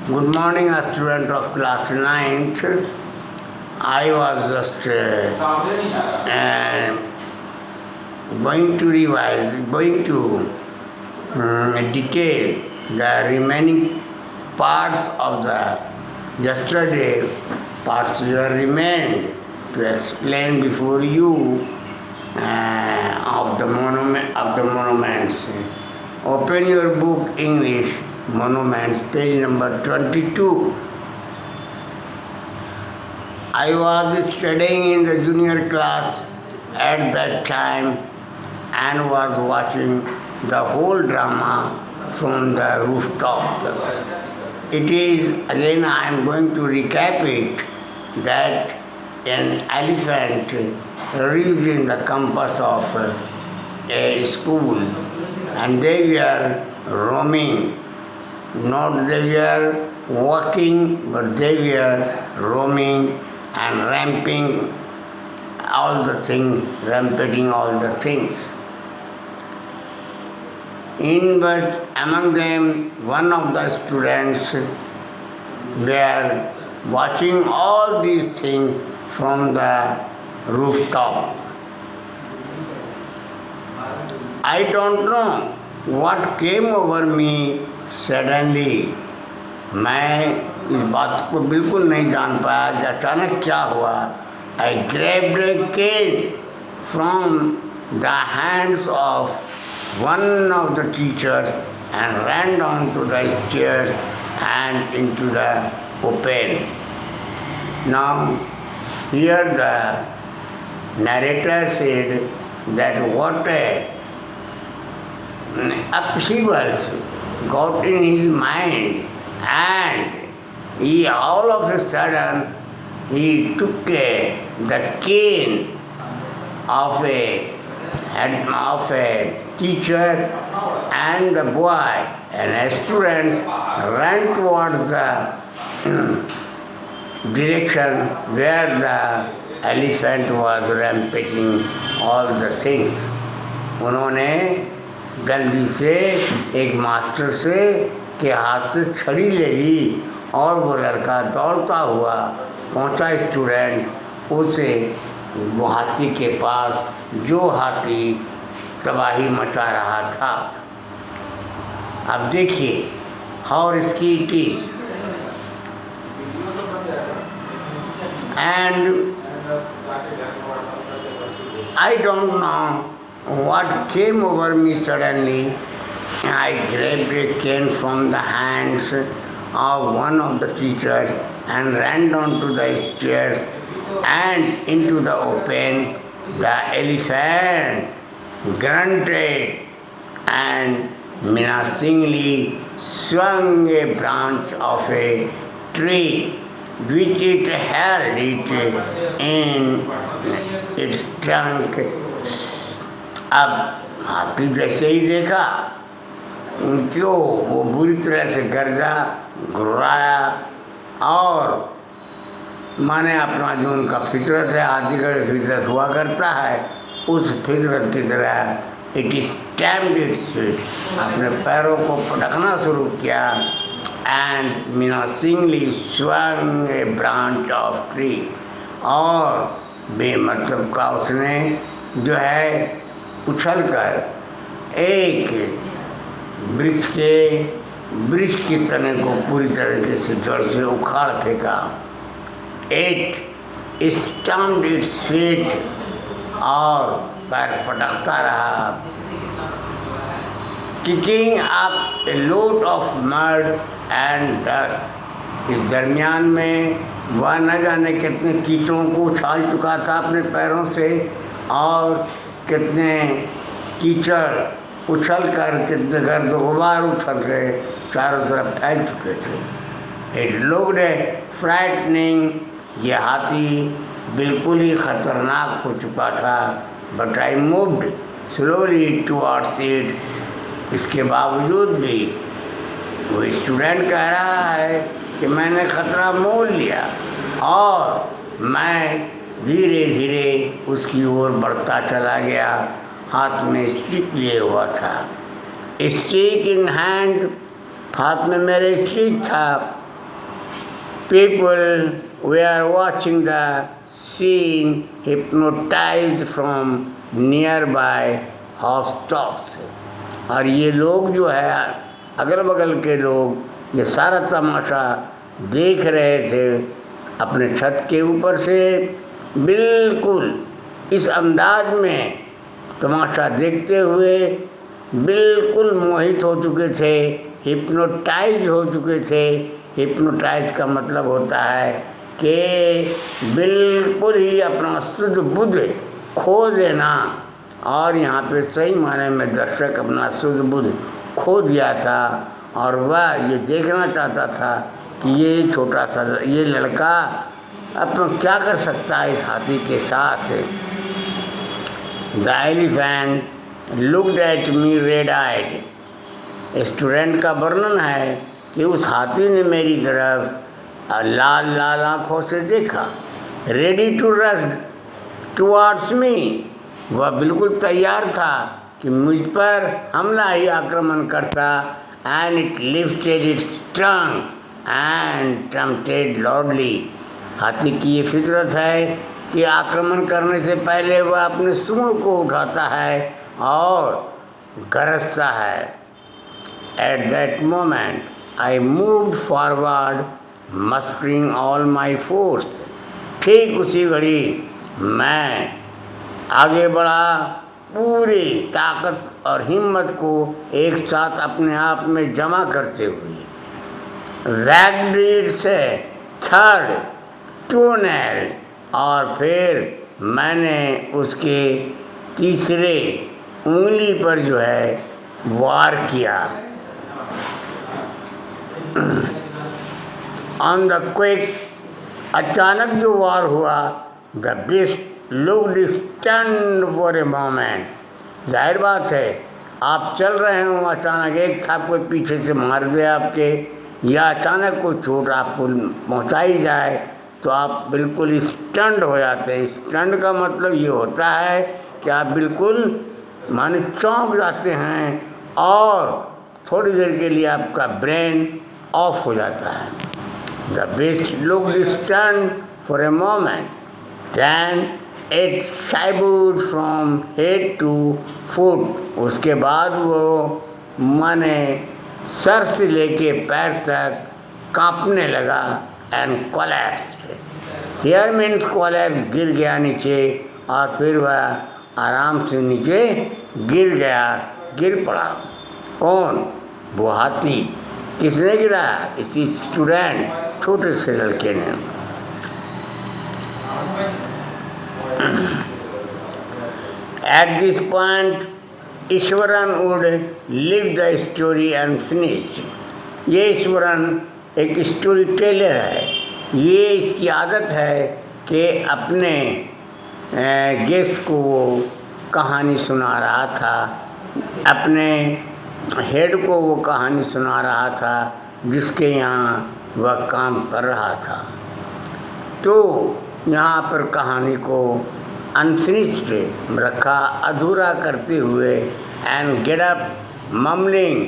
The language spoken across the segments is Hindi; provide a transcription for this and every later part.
Good morning, a student of class 9th. I was just going to revise, going to detail the remaining parts of the yesterday parts were remained to explain before you of the monuments. Open your book English Monuments, page number 22. I was studying in the junior class at that time and was watching the whole drama from the rooftop. It is, again I am going to recap it, that an elephant lives in the campus of a school and they were roaming. Not they were walking, but they were roaming and ramping all the things, rampaging all the things. But among them, one of the students were watching all these things from the rooftop. I don't know what came over me suddenly. मैं इस बात को बिल्कुल नहीं जान पाया कि अचानक क्या हुआ. I grabbed a cane from the hands of one of the teachers and ran down to the stairs and into the open. Now, here the narrator said that what upheavals got in his mind, and he all of a sudden he took the cane of a teacher, and the boy and a student ran towards the direction where the elephant was rampaging all the things. उन्होंने जल्दी से एक मास्टर से के हाथ से छड़ी ले ली और वो लड़का दौड़ता हुआ पहुंचा स्टूडेंट उसे वो हाथी के पास जो हाथी तबाही मचा रहा था. अब देखिए how risky it is. And I don't know what came over me suddenly. I grabbed a cane from the hands of one of the teachers and ran down to the stairs and into the open. The elephant grunted and menacingly swung a branch of a tree which it held it in its trunk. अब हाथी जैसे ही देखा क्यों वो बुरी तरह से गरजा घुर्राया और माने अपना जो उनका फितरत है, हाथी का फितरत हुआ करता है, उस फितरत की तरह इट स्टैम्प्ड इट्स फीट, अपने पैरों को पटकना शुरू किया. And menacingly swung a branch of tree, और बेमतलब का उसने जो है उछलकर एक वृक्ष की तने को पूरी तरीके से जड़ से उखाड़ फेंका. It stamped its feet, और पैर पटकता रहा. Kicking up a load of mud and dust. इस दरमियान में वह न जाने कितने कीचड़ों को उछाल चुका था अपने पैरों से, और कितने कीचड़ उछल कर कितने गर्द गुबार उछल के चारों तरफ फैल चुके थे. It looked frightening. ये हाथी बिल्कुल ही खतरनाक हो चुका था. But I moved slowly towards it. इसके बावजूद भी वो स्टूडेंट कह रहा है कि मैंने खतरा मोल लिया और मैं धीरे धीरे उसकी ओर बढ़ता चला गया. हाथ में स्टिक लिए हुआ था. स्टिक इन हैंड, हाथ में मेरे स्टिक था. People were watching the scene hypnotized from nearby housetops. और ये लोग जो है अगल बगल के लोग ये सारा तमाशा देख रहे थे अपने छत के ऊपर से, बिल्कुल इस अंदाज में तमाशा देखते हुए बिल्कुल मोहित हो चुके थे, हिप्नोटाइज हो चुके थे। हिप्नोटाइज का मतलब होता है कि बिल्कुल ही अपना शुद्ध बुद्ध खो देना, और यहाँ पे सही माने में दर्शक अपना शुद्ध बुद्ध खो दिया था और वह ये देखना चाहता था कि ये छोटा सा ये लड़का अपना क्या कर सकता है इस हाथी के साथ। The elephant looked at me red eyed. Student का वर्णन है कि उस हाथी ने मेरी तरफ लाल लाल आँखों से देखा। रेडी टू रश टुवार्ड्स मी, वह बिल्कुल तैयार था कि मुझ पर हमला ही आक्रमण करता। And it lifted its tongue and trumpeted loudly. हाथी की ये फितरत है कि आक्रमण करने से पहले वह अपने सूंड को उठाता है और गरजता है। At that moment I moved forward mustering all my force. ठीक उसी घड़ी मैं आगे बढ़ा, पूरी ताकत और हिम्मत को एक साथ अपने आप में जमा करते हुए। रैगडीड से थर्ड टोनेल, और फिर मैंने उसके तीसरे उंगली पर जो है वार किया। ऑन द क्विक, अचानक जो वार हुआ, the beast looked stunned for a moment. जाहिर बात है आप चल रहे हो, अचानक एक थाप कोई पीछे से मार दे आपके, या अचानक कोई चोट आपको पहुंचाई जाए तो आप बिल्कुल स्टन्ड हो जाते हैं। स्टन्ड का मतलब ये होता है कि आप बिल्कुल माने चौंक जाते हैं और थोड़ी देर के लिए आपका ब्रेन ऑफ हो जाता है। The beast looked stunned for a moment, then it shivered from head to foot. उसके बाद वो माने सर से लेके पैर तक कांपने लगा। And collapsed. Here means collapse, गिर गया नीचे, और फिर वह आराम से नीचे गिर गया, गिर पड़ा। कौन? वो हाथी। किसने गिरा? इसी स्टूडेंट, छोटे से लड़के ने। At this point, Eswaran would live the story unfinished. ये ईश्वरन एक स्टोरी टेलर है। ये इसकी आदत है कि अपने गेस्ट को वो कहानी सुना रहा था, अपने हेड को वो कहानी सुना रहा था जिसके यहाँ वह काम कर रहा था। तो यहाँ पर कहानी को अनफिनिश्ड रखा, अधूरा करते हुए। एंड गेट अप ममलिंग,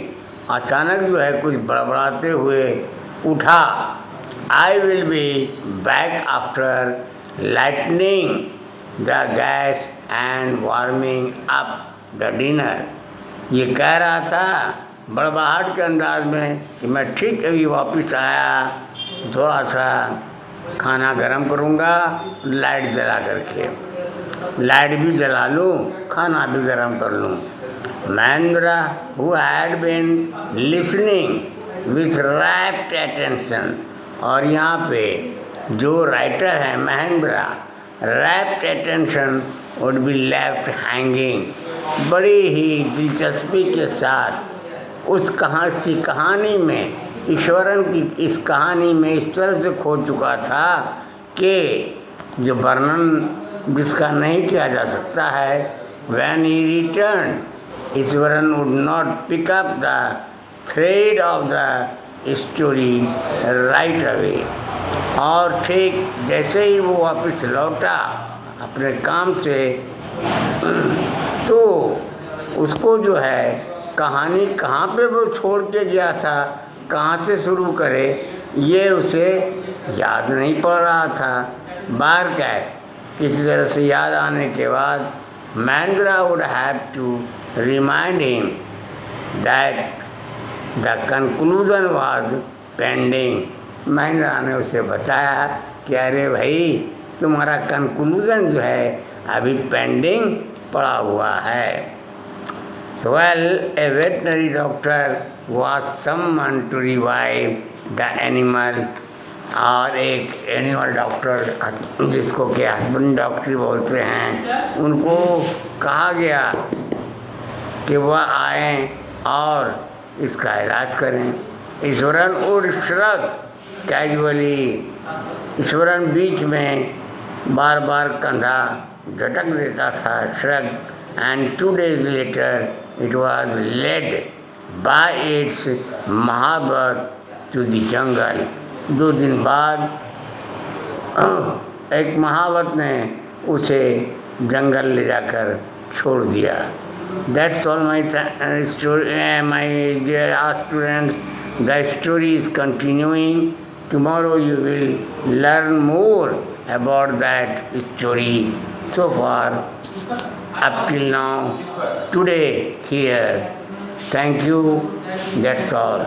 अचानक जो है कुछ बड़बड़ाते हुए उठा। I will be back after lightning the gas and warming up the dinner. ये कह रहा था बड़बड़ाहट के अंदाज में कि मैं ठीक अभी वापस आया, थोड़ा सा खाना गरम करूँगा, लाइट जला करके, लाइट भी जला लूँ, खाना भी गरम कर लूँ। Mahendra who had been listening with rapt attention, और यहाँ पे जो राइटर है Mahendra, rapt attention would be left hanging. बड़ी ही दिलचस्पी के साथ उस कहानी में, ईश्वरन की इस कहानी में इस तरह से खो चुका था कि जो वर्णन जिसका नहीं किया जा सकता है। When he returned, Eswaran would not pick up the thread of the story right away। और ठीक जैसे ही वो वापस लौटा अपने काम से, तो उसको जो है कहानी कहाँ पे वो छोड़ के गया था, कहाँ से शुरू करे, ये उसे याद नहीं पड़ रहा था। बार कैट इसी तरह से याद आने के बाद Mahendra would have to remind him that the conclusion was pending. Mahindra ने उसे बताया कि अरे भाई तुम्हारा कंक्लूजन जो है अभी पेंडिंग पड़ा हुआ है। So well, a veterinary doctor was summoned to revive the animal. और एक एनिमल डॉक्टर जिसको कि हस्बेंड डॉक्टर बोलते हैं, उनको कहा गया कि वह आए और इसका इलाज करें। Ishwaran would shrug casually, Ishwaran बीच में बार बार कंधा झटक देता था, shrug, and 2 days later it was led by its महावत to the jungle. 2 दिन बाद एक महावत ने उसे जंगल ले जाकर छोड़ दिया। That's all my story, my dear students. The story is continuing. Tomorrow you will learn more about that story. So far, up till now, today here. Thank you. That's all.